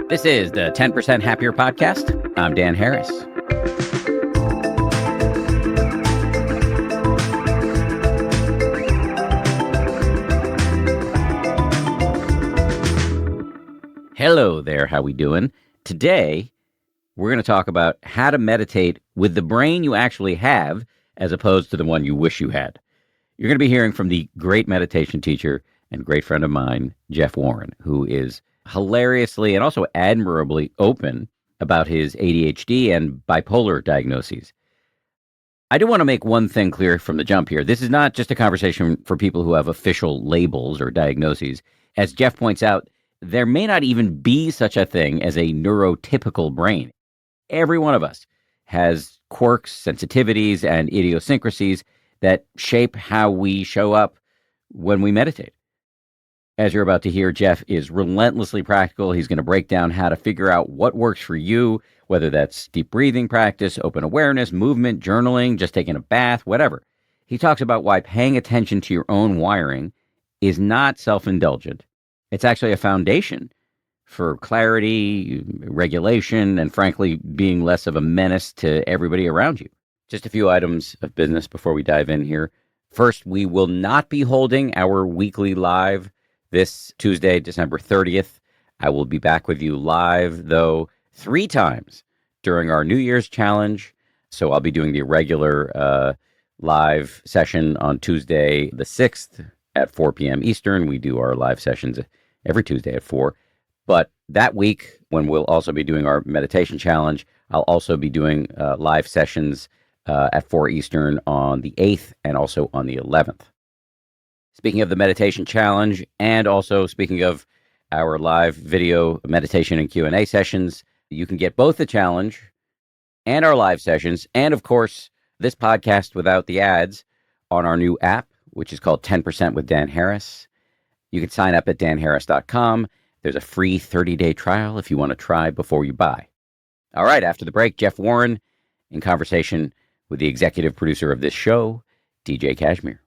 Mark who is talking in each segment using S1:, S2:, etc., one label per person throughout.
S1: This is the 10% Happier Podcast. I'm Dan Harris. Hello there, how we doing? Today, we're going to talk about how to meditate with the brain you actually have as opposed to the one you wish you had. You're going to be hearing from the great meditation teacher and great friend of mine, Jeff Warren, who is hilariously and also admirably open about his ADHD and bipolar diagnoses. I do want to make one thing clear from the jump here. This is not just a conversation for people who have official labels or diagnoses. As Jeff points out, there may not even be such a thing as a neurotypical brain. Every one of us has quirks, sensitivities, and idiosyncrasies that shape how we show up when we meditate. As you're about to hear, Jeff is relentlessly practical. He's going to break down how to figure out what works for you, whether that's deep breathing practice, open awareness, movement, journaling, just taking a bath, whatever. He talks about why paying attention to your own wiring is not self-indulgent. It's actually a foundation for clarity, regulation, and frankly, being less of a menace to everybody around you. Just a few items of business before we dive in here. First, we will not be holding our weekly live this Tuesday, December 30th. I will be back with you live, though, 3 times during our New Year's challenge. So I'll be doing the regular live session on Tuesday, the 6th at 4 p.m. Eastern. We do our live sessions every Tuesday at 4. But that week, when we'll also be doing our meditation challenge, I'll also be doing live sessions at 4 Eastern on the 8th and also on the 11th. Speaking of the meditation challenge, and also speaking of our live video meditation and Q&A sessions, you can get both the challenge and our live sessions, and of course, this podcast without the ads on our new app, which is called 10% with Dan Harris. You can sign up at danharris.com. There's a free 30-day trial if you want to try before you buy. All right, after the break, Jeff Warren in conversation with the executive producer of this show, DJ Cashmere.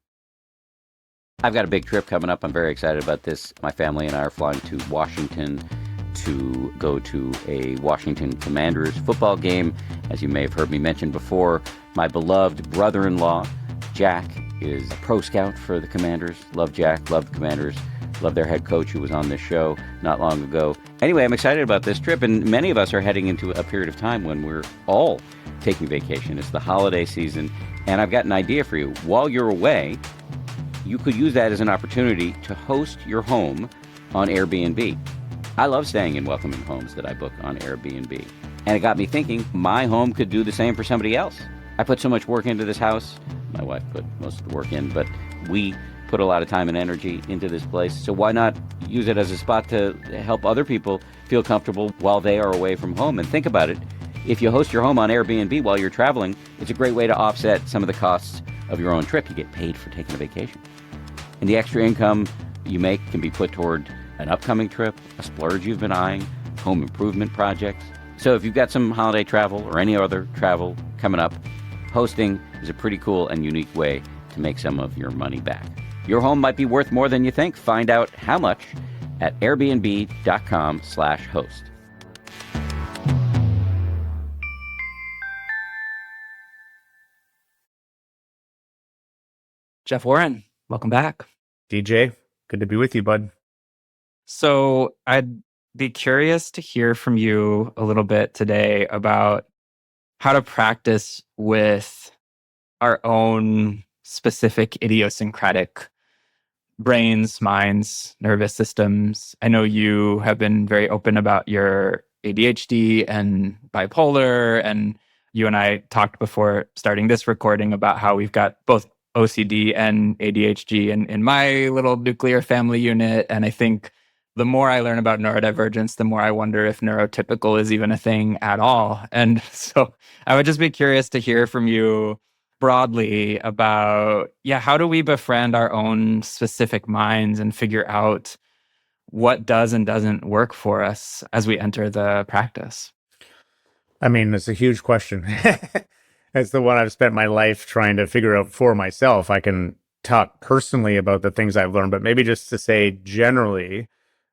S1: I've got a big trip coming up. I'm very excited about this. My family and I are flying to Washington to go to a Washington Commanders football game. As you may have heard me mention before, my beloved brother-in-law, Jack, is a pro scout for the Commanders. Love Jack, love the Commanders, love their head coach who was on this show not long ago. Anyway, I'm excited about this trip, and many of us are heading into a period of time when we're all taking vacation. It's the holiday season, and I've got an idea for you. While you're away, you could use that as an opportunity to host your home on Airbnb. I love staying in welcoming homes that I book on Airbnb. And it got me thinking, my home could do the same for somebody else. I put so much work into this house. My wife put most of the work in, but we put a lot of time and energy into this place. So why not use it as a spot to help other people feel comfortable while they are away from home? And think about it. If you host your home on Airbnb while you're traveling, it's a great way to offset some of the costs of your own trip. You get paid for taking a vacation. And the extra income you make can be put toward an upcoming trip, a splurge you've been eyeing, home improvement projects. So if you've got some holiday travel or any other travel coming up, hosting is a pretty cool and unique way to make some of your money back. Your home might be worth more than you think. Find out how much at airbnb.com/host.
S2: Jeff Warren, welcome back.
S3: DJ, good to be with you, bud.
S2: So I'd be curious to hear from you a little bit today about how to practice with our own specific idiosyncratic brains, minds, nervous systems. I know you have been very open about your ADHD and bipolar, and you and I talked before starting this recording about how we've got both OCD and ADHD in my little nuclear family unit. And I think the more I learn about neurodivergence, the more I wonder if neurotypical is even a thing at all. And so I would just be curious to hear from you broadly about, how do we befriend our own specific minds and figure out what does and doesn't work for us as we enter the practice?
S3: I mean, it's a huge question. It's the one I've spent my life trying to figure out for myself. I can talk personally about the things I've learned, but maybe just to say generally,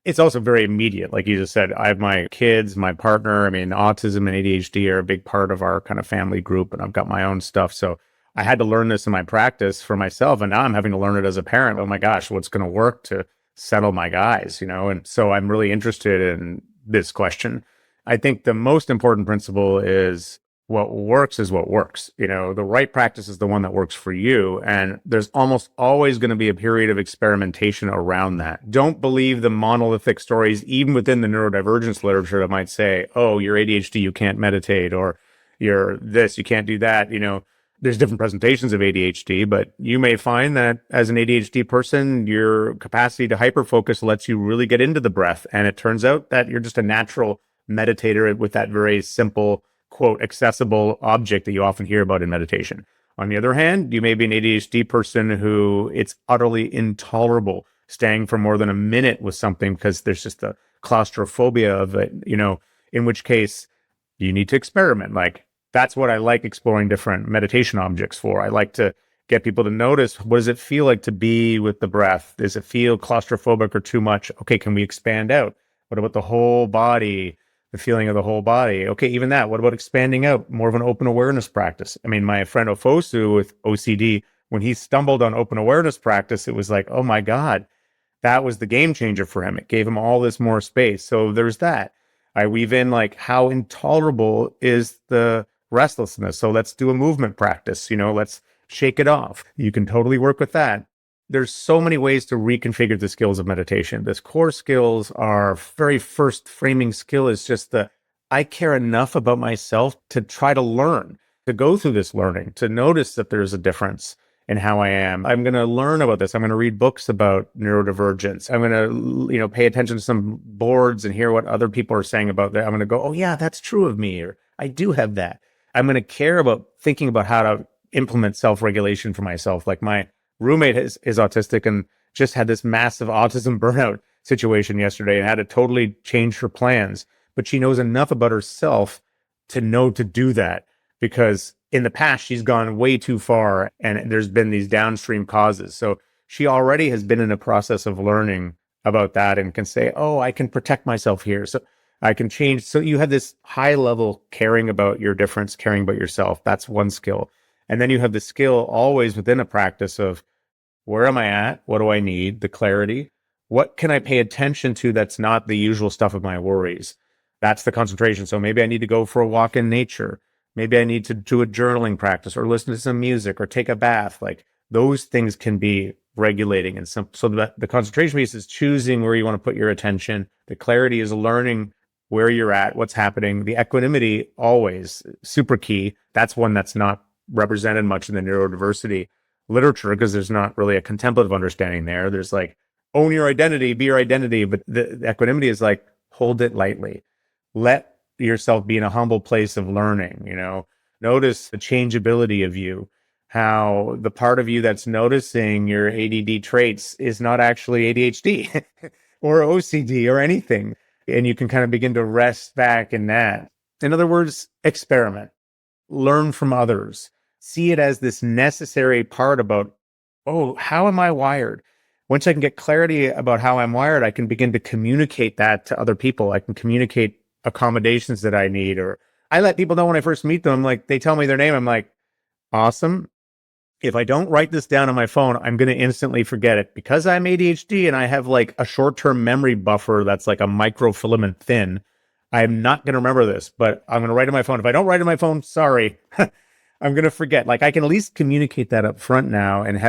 S3: It's also very immediate. Like you just said, I have my kids, my partner. I mean, autism and ADHD are a big part of our kind of family group, and I've got my own stuff. So I had to learn this in my practice for myself. And now I'm having to learn it as a parent. Oh my gosh, what's going to work to settle my guys, you know? And so I'm really interested in this question. I think the most important principle is what works is what works. You know, the right practice is the one that works for you. And there's almost always going to be a period of experimentation around that. Don't believe the monolithic stories, even within the neurodivergence literature, that might say, oh, you're ADHD, you can't meditate, or you're this, you can't do that. You know, there's different presentations of ADHD, but you may find that as an ADHD person, your capacity to hyperfocus lets you really get into the breath. And it turns out that you're just a natural meditator with that very simple, quote, accessible object that you often hear about in meditation. On the other hand, you may be an ADHD person who it's utterly intolerable staying for more than a minute with something because there's just the claustrophobia of it, you know, in which case you need to experiment. Like, that's what I like exploring different meditation objects for. I like to get people to notice, what does it feel like to be with the breath? Does it feel claustrophobic or too much? Okay, can we expand out? What about the whole body? The feeling of the whole body. Okay, even that. What about expanding out? More of an open awareness practice. I mean, my friend Ofosu with OCD, when he stumbled on open awareness practice, it was like, oh my God, that was the game changer for him. It gave him all this more space. So there's that. I weave in like how intolerable is the restlessness. So let's do a movement practice. You know, let's shake it off. You can totally work with that. There's so many ways to reconfigure the skills of meditation. This core skills, our very first framing skill is just I care enough about myself to try to learn, to go through this learning, to notice that there's a difference in how I am. I'm going to learn about this. I'm going to read books about neurodivergence. I'm going to, pay attention to some boards and hear what other people are saying about that. I'm going to go, oh yeah, that's true of me, or I do have that. I'm going to care about thinking about how to implement self-regulation for myself. Like my roommate is autistic and just had this massive autism burnout situation yesterday and had to totally change her plans. But she knows enough about herself to know to do that, because in the past, she's gone way too far and there's been these downstream causes. So she already has been in a process of learning about that and can say, oh, I can protect myself here. So I can change. So you have this high level caring about your difference, caring about yourself. That's one skill. And then you have the skill always within a practice of, where am I at? What do I need? The clarity. What can I pay attention to that's not the usual stuff of my worries? That's the concentration. So maybe I need to go for a walk in nature. Maybe I need to do a journaling practice or listen to some music or take a bath. Like those things can be regulating. And so the concentration piece is choosing where you want to put your attention. The clarity is learning where you're at, what's happening. The equanimity, always super key. That's one that's not represented much in the neurodiversity literature because there's not really a contemplative understanding there. There's like, own your identity, be your identity. But the equanimity is like, hold it lightly. Let yourself be in a humble place of learning, notice the changeability of you, how the part of you that's noticing your ADD traits is not actually ADHD or OCD or anything. And you can kind of begin to rest back in that. In other words, experiment, learn from others, see it as this necessary part about, oh, how am I wired? Once I can get clarity about how I'm wired, I can begin to communicate that to other people. I can communicate accommodations that I need, or I let people know when I first meet them, like they tell me their name. I'm like, awesome. If I don't write this down on my phone, I'm going to instantly forget it because I'm ADHD and I have like a short-term memory buffer that's like a microfilament thin. I'm not going to remember this, but I'm going to write it on my phone. If I don't write it on my phone, sorry, I'm going to forget. Like I can at least communicate that up front now and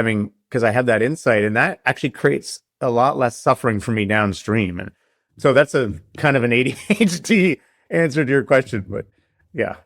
S3: because I have that insight, and that actually creates a lot less suffering for me downstream. And so that's a kind of an ADHD answer to your question, but yeah.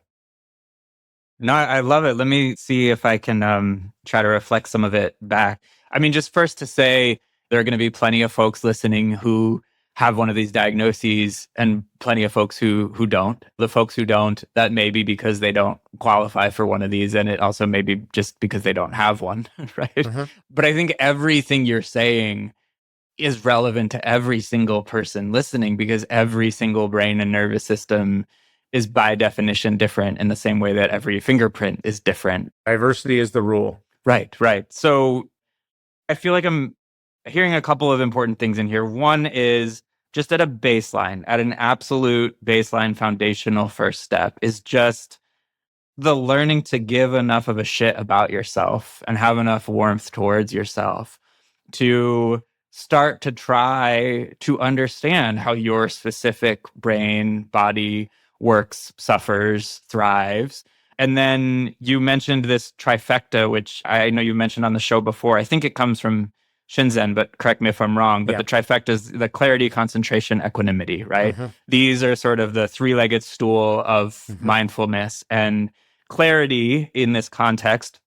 S2: No, I love it. Let me see if I can try to reflect some of it back. I mean, just first to say, there are going to be plenty of folks listening who have one of these diagnoses and plenty of folks who don't. The folks who don't, that may be because they don't qualify for one of these, and it also may be just because they don't have one, right? Uh-huh. But I think everything you're saying is relevant to every single person listening, because every single brain and nervous system is by definition different in the same way that every fingerprint is different.
S3: Diversity is the rule.
S2: Right. So I feel like I'm hearing a couple of important things in here. One is just at a baseline, at an absolute baseline foundational first step, is just the learning to give enough of a shit about yourself and have enough warmth towards yourself to start to try to understand how your specific brain, body works, suffers, thrives. And then you mentioned this trifecta, which I know you mentioned on the show before. I think it comes from Shinzen, but correct me if I'm wrong. But the trifecta is the clarity, concentration, equanimity, right? These are sort of the three-legged stool of mindfulness. And clarity in this context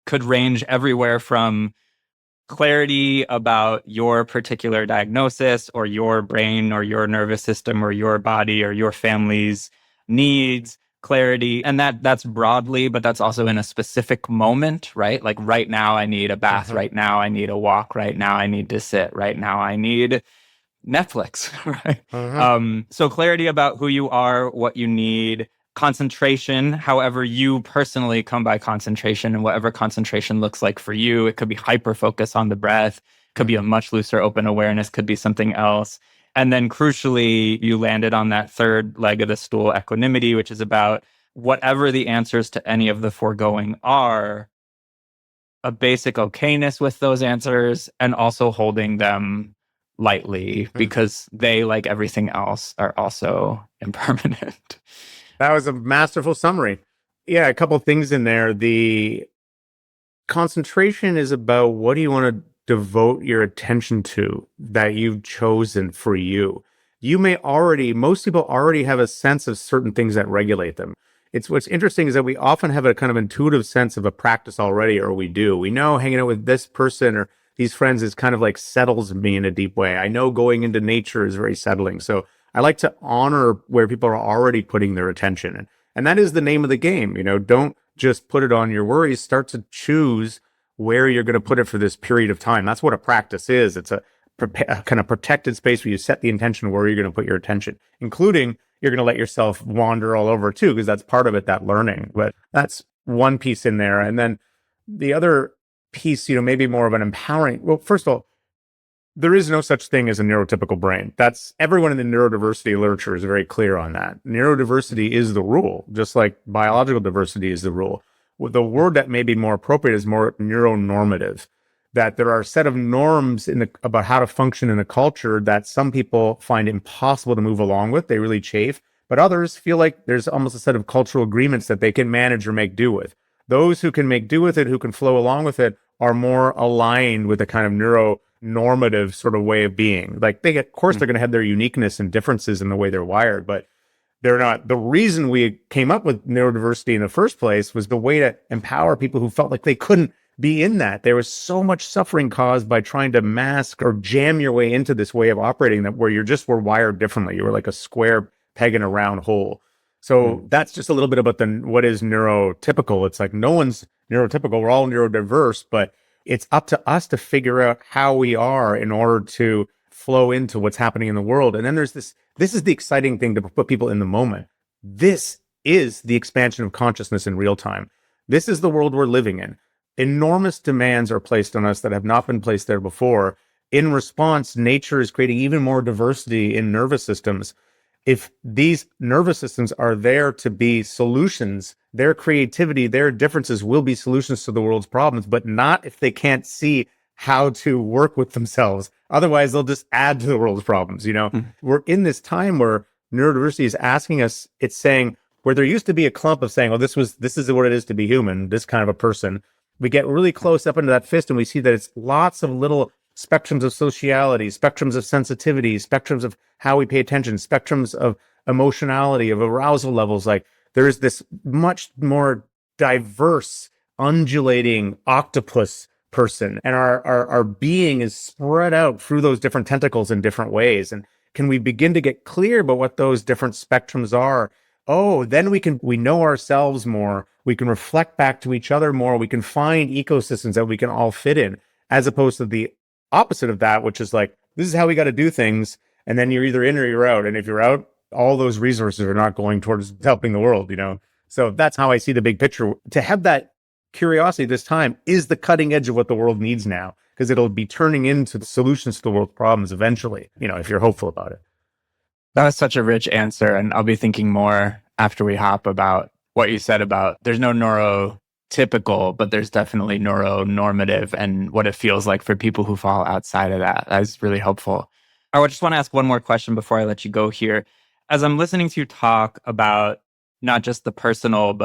S2: could range everywhere from clarity about your particular diagnosis or your brain or your nervous system or your body or your family's needs, clarity. And that's broadly, but that's also in a specific moment, right? Like right now I need a bath, right now I need a walk, right now I need to sit, right now I need Netflix, right? So clarity about who you are, what you need, concentration, however you personally come by concentration and whatever concentration looks like for you. It could be hyper focus on the breath, could be a much looser open awareness, could be something else. And then crucially, you landed on that third leg of the stool, equanimity, which is about whatever the answers to any of the foregoing are, a basic okayness with those answers and also holding them lightly because they, like everything else, are also impermanent.
S3: That was a masterful summary. Yeah, a couple of things in there. The concentration is about what do you want to devote your attention to that you've chosen for you. Most people already have a sense of certain things that regulate them. What's interesting is that we often have a kind of intuitive sense of a practice already, or we do. We know hanging out with this person or these friends is kind of like settles me in a deep way. I know going into nature is very settling. So I like to honor where people are already putting their attention. And that is the name of the game. Don't just put it on your worries. Start to choose where you're going to put it for this period of time. That's what a practice is. It's a kind of protected space where you set the intention where you're going to put your attention, including you're going to let yourself wander all over too, because that's part of it, that learning. But that's one piece in there. And then the other piece, maybe more of an empowering. Well, first of all, there is no such thing as a neurotypical brain. That's everyone in the neurodiversity literature is very clear on that. Neurodiversity is the rule, just like biological diversity is the rule. Well, the word that may be more appropriate is more neuronormative, that there are a set of norms about how to function in a culture that some people find impossible to move along with. They really chafe, but others feel like there's almost a set of cultural agreements that they can manage or make do with. Those who can make do with it, who can flow along with it, are more aligned with a kind of neuronormative sort of way of being. Like of course, they're going to have their uniqueness and differences in the way they're wired, but they're not. The reason we came up with neurodiversity in the first place was the way to empower people who felt like they couldn't be in that. There was so much suffering caused by trying to mask or jam your way into this way of operating that where were wired differently. You were like a square peg in a round hole. So that's just a little bit about what is neurotypical. It's like no one's neurotypical. We're all neurodiverse, but it's up to us to figure out how we are in order to flow into what's happening in the world. And then there's this is the exciting thing to put people in the moment. This is the expansion of consciousness in real time. This is the world we're living in. Enormous demands are placed on us that have not been placed there before. In response, nature is creating even more diversity in nervous systems. If these nervous systems are there to be solutions, their creativity, their differences will be solutions to the world's problems, but not if they can't see how to work with themselves. Otherwise, they'll just add to the world's problems. We're in this time where neurodiversity is asking us, it's saying, where there used to be a clump of saying, oh, this is what it is to be human, this kind of a person. We get really close up into that fist and we see that it's lots of little spectrums of sociality, spectrums of sensitivity, spectrums of how we pay attention, spectrums of emotionality, of arousal levels. Like there's this much more diverse, undulating octopus person. And our being is spread out through those different tentacles in different ways. And can we begin to get clear about what those different spectrums are? Oh, then we know ourselves more. We can reflect back to each other more. We can find ecosystems that we can all fit in, as opposed to the opposite of that, which is like, this is how we got to do things. And then you're either in or you're out. And if you're out, all those resources are not going towards helping the world, So that's how I see the big picture. To have that curiosity this time is the cutting edge of what the world needs now. because it'll be turning into the solutions to the world's problems eventually, if you're hopeful about it.
S2: That was such a rich answer. And I'll be thinking more after we hop about what you said about there's no neurotypical, but there's definitely neuronormative and what it feels like for people who fall outside of that. That was really helpful. I just want to ask one more question before I let you go here. As I'm listening to you talk about not just the personal,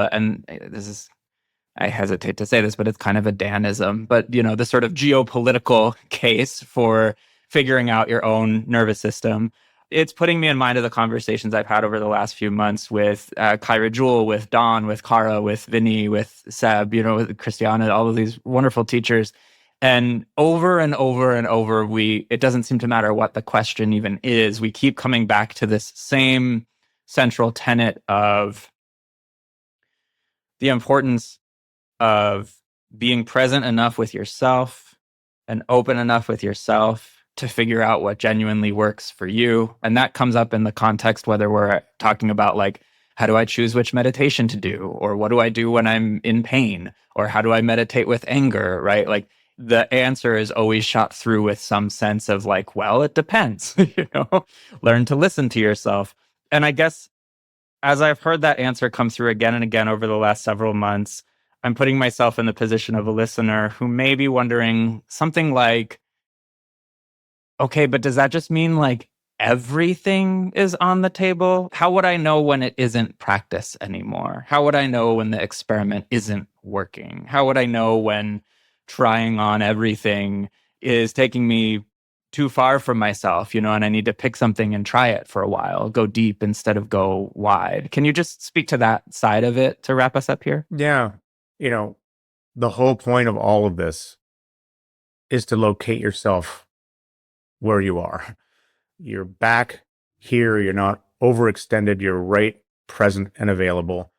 S2: I hesitate to say this, but it's kind of a Danism, but the sort of geopolitical case for figuring out your own nervous system. It's putting me in mind of the conversations I've had over the last few months with Kyra Jewell, with Dawn, with Kara, with Vinny, with Seb, with Christiana, all of these wonderful teachers. And over and over and over, it doesn't seem to matter what the question even is. We keep coming back to this same central tenet of the importance of being present enough with yourself and open enough with yourself to figure out what genuinely works for you. And that comes up in the context, whether we're talking about like, how do I choose which meditation to do? Or what do I do when I'm in pain? Or how do I meditate with anger, right? Like the answer is always shot through with some sense of like, well, it depends, learn to listen to yourself. And I guess as I've heard that answer come through again and again over the last several months, I'm putting myself in the position of a listener who may be wondering something like, okay, but does that just mean like everything is on the table? How would I know when it isn't practice anymore? How would I know when the experiment isn't working? How would I know when trying on everything is taking me too far from myself, and I need to pick something and try it for a while, go deep instead of go wide? Can you just speak to that side of it to wrap us up here?
S3: Yeah. The whole point of all of this is to locate yourself where you are. You're back here. You're not overextended. You're right, present, and available.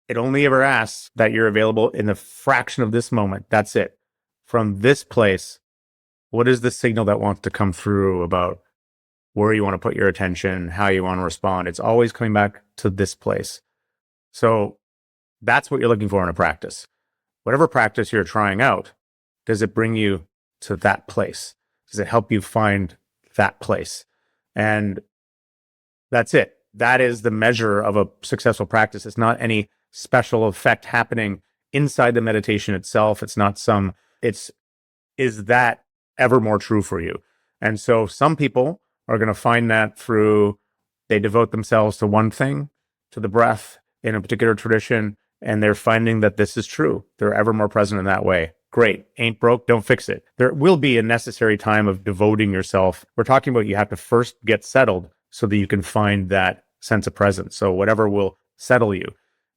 S3: It only ever asks that you're available in the fraction of this moment. That's it. From this place, what is the signal that wants to come through about where you want to put your attention, how you want to respond? It's always coming back to this place. So that's what you're looking for in a practice. Whatever practice you're trying out, does it bring you to that place? Does it help you find that place? And that's it. That is the measure of a successful practice. It's not any special effect happening inside the meditation itself. It's not is that ever more true for you? And so some people are going to find that through, they devote themselves to one thing, to the breath in a particular tradition, and they're finding that this is true. They're ever more present in that way. Great. Ain't broke, don't fix it. There will be a necessary time of devoting yourself. We're talking about you have to first get settled so that you can find that sense of presence. So whatever will settle you.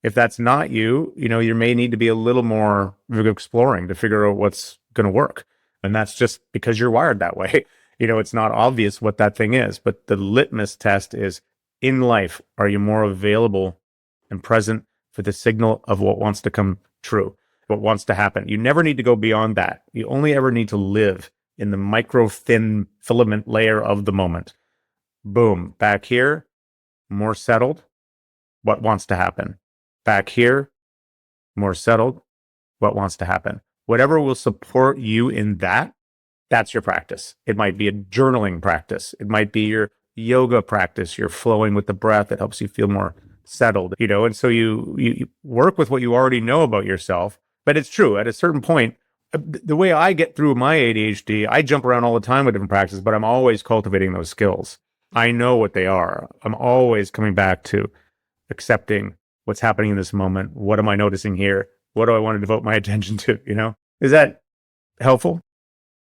S3: If that's not you, you may need to be a little more exploring to figure out what's going to work. And that's just because you're wired that way. It's not obvious what that thing is, but the litmus test is, in life, are you more available and present for the signal of what wants to come true, what wants to happen? You never need to go beyond that. You only ever need to live in the micro thin filament layer of the moment. Boom, back here, more settled, what wants to happen? Back here, more settled, what wants to happen? Whatever will support you in that, that's your practice. It might be a journaling practice. It might be your yoga practice. You're flowing with the breath. It helps you feel more settled, and so you work with what you already know about yourself. But it's true, at a certain point, the way I get through my ADHD, I jump around all the time with different practices, but I'm always cultivating those skills. I know what they are. I'm always coming back to accepting what's happening in this moment. What am I noticing here? What do I want to devote my attention to? Is that helpful?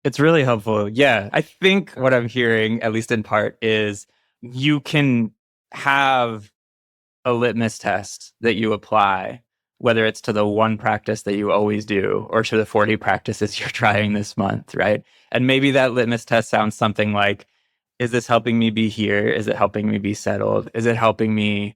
S2: It's really helpful. Yeah. I think what I'm hearing, at least in part, is you can have a litmus test that you apply, whether it's to the one practice that you always do or to the 40 practices you're trying this month, right? And maybe that litmus test sounds something like, is this helping me be here? Is it helping me be settled? Is it helping me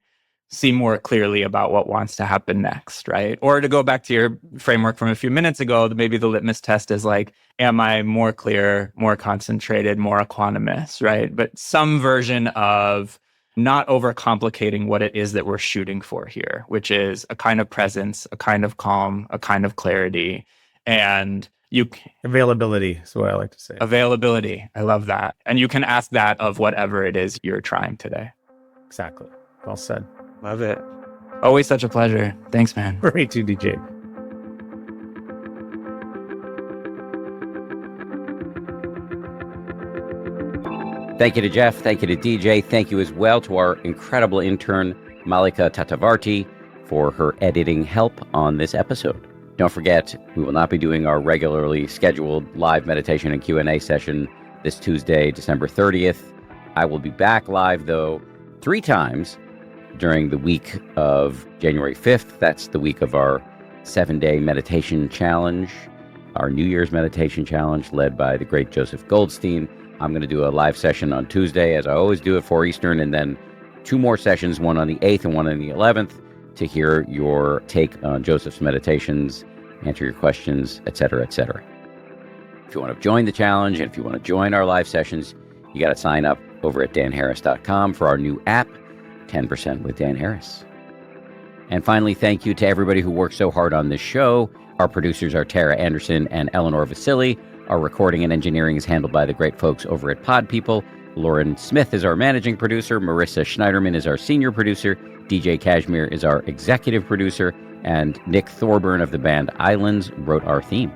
S2: see more clearly about what wants to happen next, right? Or to go back to your framework from a few minutes ago, maybe the litmus test is like, am I more clear, more concentrated, more equanimous, right? But some version of not overcomplicating what it is that we're shooting for here, which is a kind of presence, a kind of calm, a kind of clarity. And,
S3: Availability is what I like to say.
S2: Availability. I love that. And you can ask that of whatever it is you're trying today.
S3: Exactly. Well said.
S2: Love it. Always such a pleasure. Thanks, man.
S3: For me too, DJ.
S1: Thank you to Jeff. Thank you to DJ. Thank you as well to our incredible intern, Malika Tatavarti, for her editing help on this episode. Don't forget, we will not be doing our regularly scheduled live meditation and Q&A session this Tuesday, December 30th. I will be back live, though, 3 times during the week of January 5th. That's the week of our 7-day meditation challenge, our New Year's meditation challenge led by the great Joseph Goldstein. I'm going to do a live session on Tuesday, as I always do at 4 Eastern, and then 2 more sessions, one on the 8th and one on the 11th, to hear your take on Joseph's meditations, answer your questions, etc., etc. If you want to join the challenge and if you want to join our live sessions, you got to sign up over at danharris.com for our new app, 10% with Dan Harris. And finally, thank you to everybody who worked so hard on this show. Our producers are Tara Anderson and Eleanor Vasili. Our recording and engineering is handled by the great folks over at Pod People. Lauren Smith is our managing producer. Marissa Schneiderman is our senior producer. DJ Cashmere is our executive producer. And Nick Thorburn of the band Islands wrote our theme.